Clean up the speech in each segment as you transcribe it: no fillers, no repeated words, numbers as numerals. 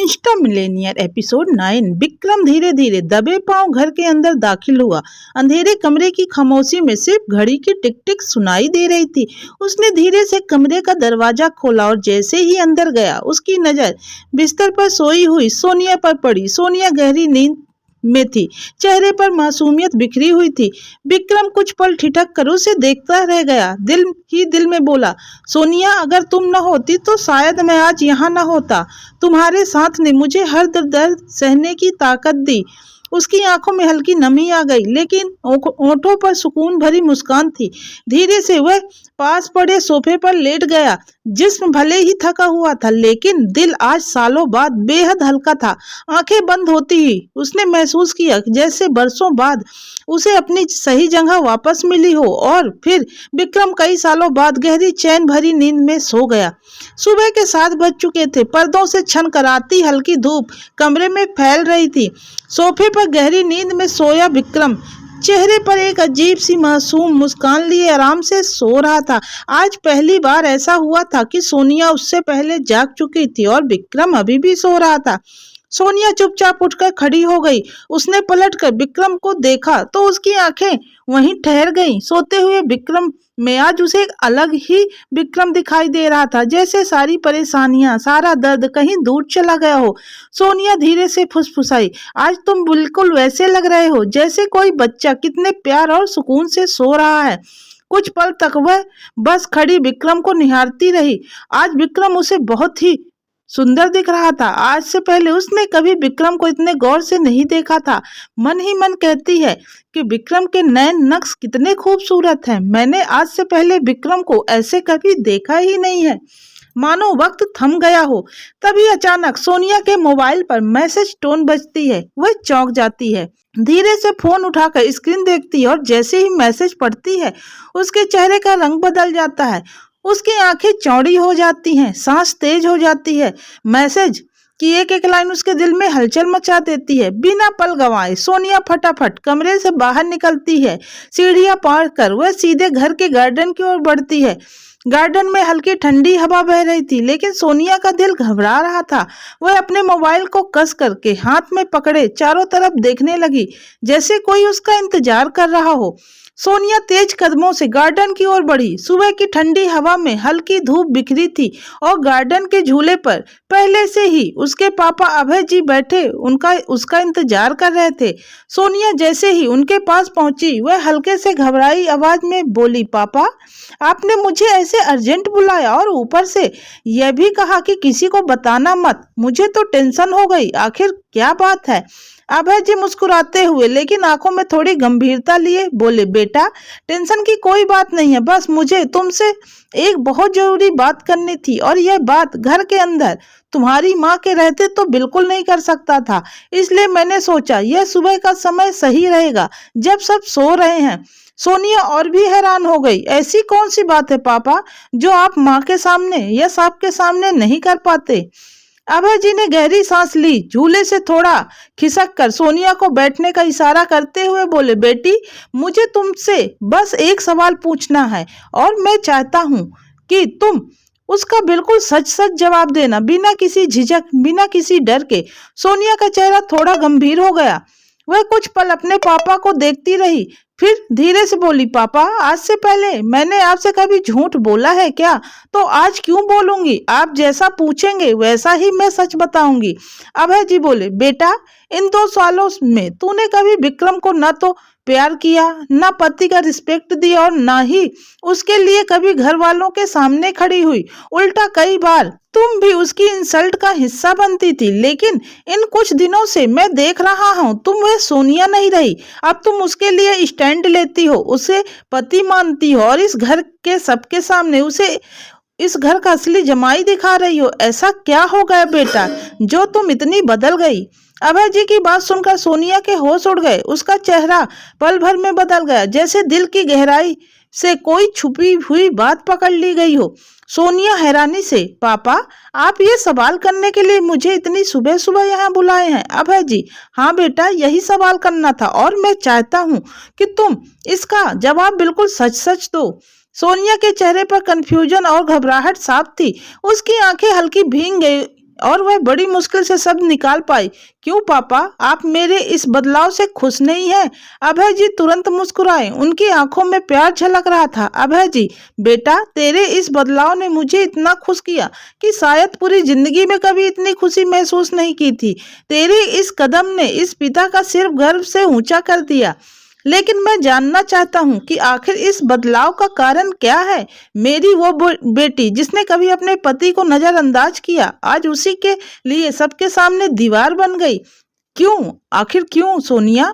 Insta Millionaire episode 9। Vikram धीरे धीरे दबे पांव घर के अंदर दाखिल हुआ। अंधेरे कमरे की खामोशी में सिर्फ घड़ी की टिक टिक सुनाई दे रही थी। उसने धीरे से कमरे का दरवाजा खोला और जैसे ही अंदर गया उसकी नजर बिस्तर पर सोई हुई सोनिया पर पड़ी। सोनिया गहरी नींद में थी, चेहरे पर मासूमियत बिखरी हुई थी। विक्रम कुछ पल ठिठक कर उसे देखता रह गया। दिल ही दिल में बोला, सोनिया अगर तुम न होती तो शायद मैं आज यहाँ न होता। तुम्हारे साथ ने मुझे हर दर्द सहने की ताकत दी। उसकी आंखों में हल्की नमी आ गई, लेकिन होठों पर सुकून भरी मुस्कान थी। धीरे से वह पास पड़े सोफे पर लेट गया। जिस्म भले ही थका हुआ था, लेकिन दिल आज सालों बाद बेहद हल्का था। आंखें बंद होती ही उसने महसूस किया जैसे बरसों बाद उसे अपनी सही जगह वापस मिली हो। और फिर विक्रम कई सालों बाद गहरी चैन भरी नींद में सो गया। सुबह के 7 बज चुके थे। पर्दों से छनकराती हल्की धूप कमरे में फैल रही थी। सोफे पर गहरी नींद में सोया विक्रम चेहरे पर एक अजीब सी मासूम मुस्कान लिए आराम से सो रहा था। आज पहली बार ऐसा हुआ था कि सोनिया उससे पहले जाग चुकी थी और विक्रम अभी भी सो रहा था। सोनिया चुपचाप उठकर खड़ी हो गई। उसने पलटकर विक्रम को देखा तो उसकी आंखें वहीं ठहर गईं। सोते हुए विक्रम में आज उसे एक अलग ही विक्रम दिखाई दे रहा था, जैसे सारी परेशानियां, सारा दर्द कहीं दूर चला गया हो। सोनिया धीरे से फुसफुसाई, आज तुम बिल्कुल वैसे लग रहे हो जैसे कोई बच्चा कितने प्यार और सुकून से सो रहा है। कुछ पल तक वह बस खड़ी विक्रम को निहारती रही। आज विक्रम उसे बहुत ही सुंदर दिख रहा था। आज से पहले उसने कभी विक्रम को इतने गौर से नहीं देखा था। मन ही मन कहती है कि विक्रम के नैन नक्श कितने खूबसूरत हैं। मैंने आज से पहले विक्रम को ऐसे कभी देखा ही नहीं है। मानो वक्त थम गया हो। तभी अचानक सोनिया के मोबाइल पर मैसेज टोन बजती है। वह चौंक जाती है, धीरे से फोन उठाकर स्क्रीन देखती है और जैसे ही मैसेज पढ़ती है उसके चेहरे का रंग बदल जाता है। उसकी आंखें चौड़ी हो जाती हैं, सांस तेज हो जाती है। मैसेज की एक एक लाइन उसके दिल में हलचल मचा देती है। बिना पल गंवाए सोनिया फटाफट कमरे से बाहर निकलती है। सीढ़ियां पार कर वह सीधे घर के गार्डन की ओर बढ़ती है। गार्डन में हल्की ठंडी हवा बह रही थी, लेकिन सोनिया का दिल घबरा रहा था। वह अपने मोबाइल को कस करके हाथ में पकड़े चारों तरफ देखने लगी, जैसे कोई उसका इंतजार कर रहा हो। सोनिया तेज कदमों से गार्डन की ओर बढ़ी। सुबह की ठंडी हवा में हल्की धूप बिखरी थी और गार्डन के झूले पर पहले से ही उसके पापा अभय जी बैठे उसका इंतजार कर रहे थे। सोनिया जैसे ही उनके पास पहुंची वह हल्के से घबराई आवाज में बोली, पापा आपने मुझे ऐसे अर्जेंट बुलाया और ऊपर से यह भी कहा कि किसी को बताना मत। मुझे तो टेंशन हो गई। आखिर क्या बात है? अभय जी मुस्कुराते हुए लेकिन आंखों में थोड़ी गंभीरता लिए बोले, बेटा टेंशन की कोई बात नहीं है, बस मुझे तुमसे एक बहुत जरूरी बात करनी थी और यह बात घर के अंदर तुम्हारी माँ के रहते तो बिल्कुल नहीं कर सकता था। इसलिए मैंने सोचा यह सुबह का समय सही रहेगा जब सब सो रहे हैं। सोनिया और भी हैरान हो गई। ऐसी कौन सी बात है पापा जो आप माँ के सामने या साहब के सामने नहीं कर पाते? अभय जी ने गहरी सांस ली। झूले से थोड़ा खिसक कर सोनिया को बैठने का इशारा करते हुए बोले, बेटी मुझे तुमसे बस एक सवाल पूछना है और मैं चाहता हूँ कि तुम उसका बिल्कुल सच सच जवाब देना, बिना किसी झिझक, बिना किसी डर के। सोनिया का चेहरा थोड़ा गंभीर हो गया। वह कुछ पल अपने पापा को देखती रही, फिर धीरे से बोली, पापा आज से पहले मैंने आपसे कभी झूठ बोला है क्या? तो आज क्यों बोलूंगी? आप जैसा पूछेंगे वैसा ही मैं सच बताऊंगी। अभय जी बोले, बेटा इन 2 सालों में तूने कभी विक्रम को न तो प्यार किया, ना पति का रिस्पेक्ट दिया और ना ही उसके लिए कभी घर वालों के सामने खड़ी हुई। उल्टा कई बार तुम भी उसकी इंसल्ट का हिस्सा बनती थी। लेकिन इन कुछ दिनों से मैं देख रहा हूँ तुम वह सोनिया नहीं रही। अब तुम उसके लिए स्टैंड लेती हो, उसे पति मानती हो और इस घर के सबके सामने उसे इस घर का असली जमाई दिखा रही हो। ऐसा क्या हो गया बेटा जो तुम इतनी बदल गई? अभय जी की बात सुनकर सोनिया के होश उड़ गए। उसका चेहरा पल भर में बदल गया, जैसे दिल की गहराई से कोई छुपी हुई बात पकड़ ली गई हो। सोनिया हैरानी से, पापा आप ये सवाल करने के लिए मुझे इतनी सुबह सुबह यहाँ बुलाए हैं? अभय जी, हाँ बेटा यही सवाल करना था और मैं चाहता हूँ कि तुम इसका जवाब बिल्कुल सच सच दो। सोनिया के चेहरे पर कंफ्यूजन और घबराहट साफ थी। उसकी आंखें हल्की भीग गई और वह बड़ी मुश्किल से शब्द निकाल पाई, क्यों पापा, आप मेरे इस बदलाव से खुश नहीं हैं? अभय जी तुरंत मुस्कुराए, उनकी आंखों में प्यार झलक रहा था। अभय जी, बेटा, तेरे इस बदलाव ने मुझे इतना खुश किया कि शायद पूरी जिंदगी में कभी इतनी खुशी महसूस नहीं की थी। तेरे इस कदम ने इस पिता का सिर गर्व से ऊंचा कर दिया। लेकिन मैं जानना चाहता हूँ कि आखिर इस बदलाव का कारण क्या है? मेरी वो बेटी जिसने कभी अपने पति को नजरअंदाज किया, आज उसी के लिए सबके सामने दीवार बन गई। क्यों? आखिर क्यों? सोनिया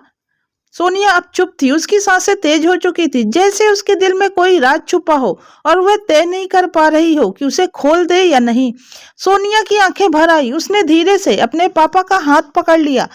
सोनिया अब चुप थी। उसकी सांसें तेज हो चुकी थी, जैसे उसके दिल में कोई राज छुपा हो और वह तय नहीं कर पा रही हो कि उसे खोल दे या नहीं। सोनिया की आंखें भर आई। उसने धीरे से अपने पापा का हाथ पकड़ लिया।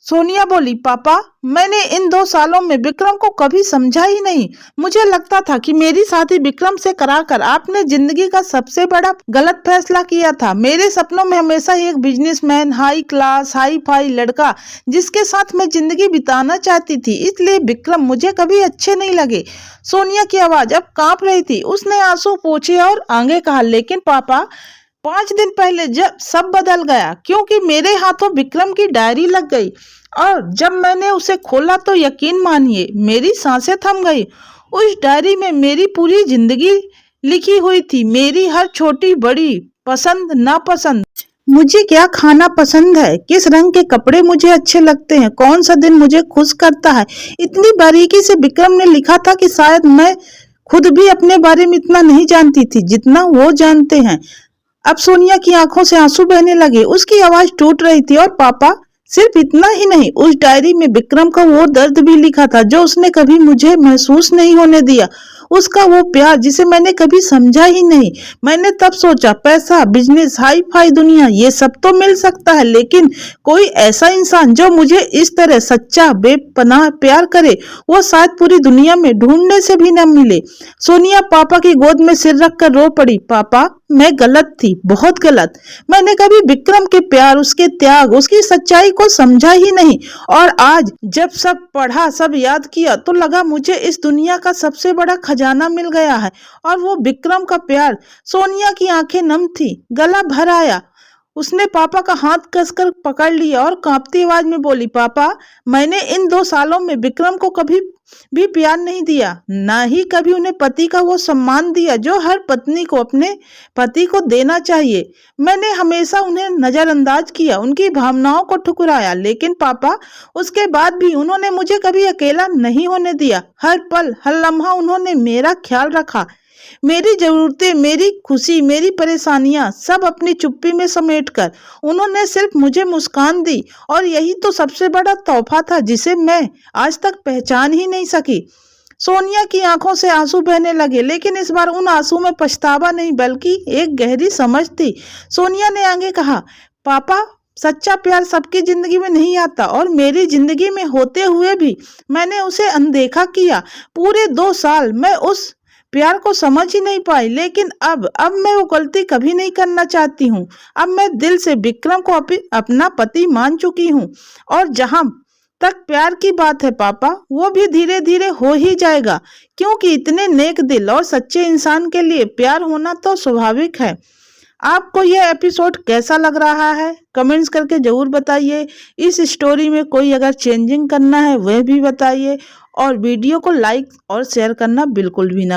सोनिया बोली, पापा, मैंने इन 2 सालों में विक्रम को कभी समझा ही नहीं। मुझे लगता था कि मेरी शादी विक्रम से कराकर आपने जिंदगी का सबसे बड़ा गलत फैसला किया था। मेरे सपनों में हमेशा एक businessman, high class, hi fi लड़का जिसके साथ मैं जिंदगी बिताना चाहती थी, इसलिए विक्रम मुझे कभी अच्छे नहीं लगे। सोनिया की आवाज अब कांप रही थी। उसने आंसू पोंछे और आगे कहा, लेकिन पापा, 5 दिन पहले जब सब बदल गया, क्योंकि मेरे हाथों विक्रम की डायरी लग गई और जब मैंने उसे खोला तो यकीन मानिए मेरी सांसें थम गई। उस डायरी में मेरी पूरी जिंदगी लिखी हुई थी। मेरी हर छोटी बड़ी पसंद नापसंद, मुझे क्या खाना पसंद है, किस रंग के कपड़े मुझे अच्छे लगते हैं, कौन सा दिन मुझे खुश करता है, इतनी बारीकी से विक्रम ने लिखा था कि शायद मैं खुद भी अपने बारे में इतना नहीं जानती थी जितना वो जानते हैं। अब सोनिया की आंखों से आंसू बहने लगे। उसकी आवाज टूट रही थी। और पापा, सिर्फ इतना ही नहीं, उस डायरी में विक्रम का वो दर्द भी लिखा था जो उसने कभी मुझे महसूस नहीं होने दिया। उसका वो प्यार जिसे मैंने कभी समझा ही नहीं। मैंने तब सोचा, पैसा, बिजनेस, हाई फाई दुनिया, ये सब तो मिल सकता है, लेकिन कोई ऐसा इंसान जो मुझे इस तरह सच्चा बेपनाह प्यार करे, वो शायद पूरी दुनिया में ढूंढने से भी न मिले। सोनिया पापा की गोद में सिर रखकर रो पड़ी। पापा, मैं गलत थी, बहुत गलत। मैंने कभी विक्रम के प्यार, उसके त्याग, उसकी सच्चाई को समझा ही नहीं। और आज जब सब पढ़ा, सब याद किया, तो लगा मुझे इस दुनिया का सबसे बड़ा खजाना मिल गया है, और वो विक्रम का प्यार। सोनिया की आंखें नम थी, गला भर आया। उसने पापा का हाथ कसकर पकड़ लिया और कांपती आवाज में बोली, पापा, मैंने इन 2 सालों में विक्रम को कभी भी प्यार नहीं दिया, ना ही कभी उन्हें पति का वो सम्मान दिया जो हर पत्नी को अपने पति को देना चाहिए। मैंने हमेशा उन्हें नजरअंदाज किया, उनकी भावनाओं को ठुकराया। लेकिन पापा, उसके बाद भी उन्होंने मुझे कभी अकेला नहीं होने दिया। हर पल, हर लम्हा उन्होंने मेरा ख्याल रखा। मेरी जरूरतें, मेरी खुशी, मेरी परेशानियां सब अपनी चुप्पी में समेटकर उन्होंने सिर्फ मुझे मुस्कान दी, और यही तो सबसे बड़ा तोहफा था जिसे मैं आज तक पहचान ही नहीं सकी। सोनिया की आंखों से आंसू बहने लगे, लेकिन इस बार उन आंसू में पछतावा नहीं बल्कि एक गहरी समझ थी। सोनिया ने आगे कहा, पापा, सच्चा प्यार सबकी जिंदगी में नहीं आता, और मेरी जिंदगी में होते हुए भी मैंने उसे अनदेखा किया। पूरे 2 साल मैं उस प्यार को समझ ही नहीं पाई। लेकिन अब मैं वो गलती कभी नहीं करना चाहती हूँ। अब मैं दिल से विक्रम को अपना पति मान चुकी हूँ, और जहाँ तक प्यार की बात है पापा, वो भी धीरे धीरे हो ही जाएगा, क्योंकि इतने नेक दिल और सच्चे इंसान के लिए प्यार होना तो स्वाभाविक है। आपको यह एपिसोड कैसा लग रहा है, कमेंट्स करके जरूर बताइए। इस स्टोरी में कोई अगर चेंजिंग करना है वह भी बताइए, और वीडियो को लाइक और शेयर करना बिल्कुल भी ना